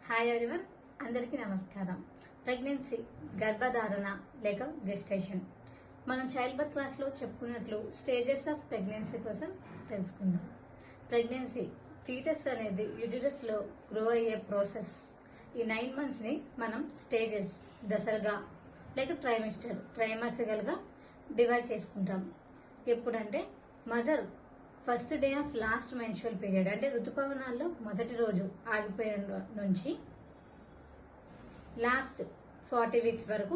Hi everyone, అందరికీ నమస్కారం. Pregnancy, గర్భధారణ లేక గెస్టేషన్. మనం చైల్డ్ బర్త్ క్లాస్లో చెప్పుకున్నట్లు స్టేజెస్ ఆఫ్ ప్రెగ్నెన్సీ కోసం తెలుసుకుందాం. ప్రెగ్నెన్సీ ఫీటస్ అనేది యూటరస్లో గ్రో అయ్యే ప్రాసెస్. ఈ 9 monthsని మనం స్టేజెస్, దశలుగా లేక ట్రైమాసికల్గా డివైడ్ చేసుకుంటాం. ఎప్పుడంటే mother first day of last menstrual period, అంటే ఋతుపవనాల్లో మొదటి రోజు ఆగిపోయిన నుంచి లాస్ట్ 40 weeks వరకు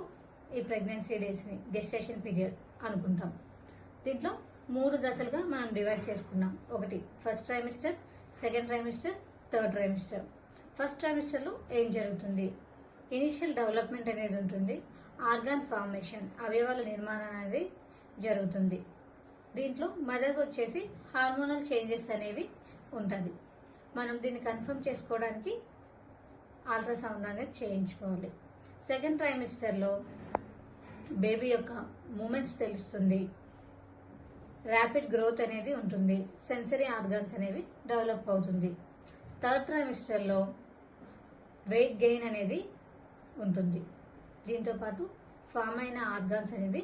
ఈ ప్రెగ్నెన్సీ డేస్ని గెస్టేషన్ పీరియడ్ అనుకుంటాం. దీంట్లో 3 దశలుగా మనం డివైడ్ చేసుకున్నాం. ఒకటి first trimester, second trimester, third trimester. First ట్రైమిస్టర్లో ఏం జరుగుతుంది? ఇనిషియల్ డెవలప్మెంట్ అనేది ఉంటుంది. ఆర్గాన్ ఫార్మేషన్, అవయవాల నిర్మాణం అనేది జరుగుతుంది. దీంట్లో మదర్కి వచ్చేసి హార్మోనల్ చేంజెస్ అనేవి ఉంటుంది. మనం దీన్ని కన్ఫర్మ్ చేసుకోవడానికి అల్ట్రాసౌండ్ అనేది చేయించుకోవాలి. సెకండ్ ట్రైమిస్టర్లో బేబీ యొక్క మూమెంట్స్ తెలుస్తుంది, ర్యాపిడ్ గ్రోత్ అనేది ఉంటుంది, సెన్సరీ ఆర్గాన్స్ అనేవి డెవలప్ అవుతుంది. థర్డ్ ట్రైమిస్టర్లో వెయిట్ గెయిన్ అనేది ఉంటుంది. దీంతోపాటు ఫామ్ అయిన ఆర్గాన్స్ అనేది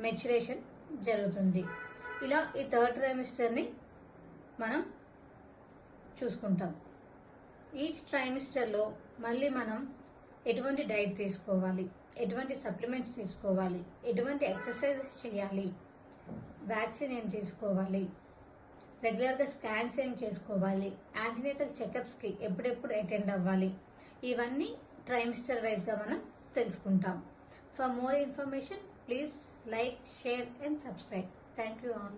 మెచ్యురేషన్ జరుగుతుంది. ఇలా ఈ థర్డ్ ట్రైమిస్టర్ని మనం చూసుకుంటాం. ఈచ్ ట్రైమిస్టర్లో మళ్ళీ మనం ఎటువంటి డైట్ తీసుకోవాలి, ఎటువంటి సప్లిమెంట్స్ తీసుకోవాలి, ఎటువంటి ఎక్సర్సైజెస్ చేయాలి, వ్యాక్సిన్ ఏం తీసుకోవాలి, రెగ్యులర్గా స్కాన్స్ ఏం చేసుకోవాలి, యాంటీనేటల్ చెకప్స్కి ఎప్పుడెప్పుడు అటెండ్ అవ్వాలి, ఇవన్నీ ట్రైమిస్టర్ వైజ్గా మనం తెలుసుకుంటాం. For more information please like, share and subscribe. Thank you all.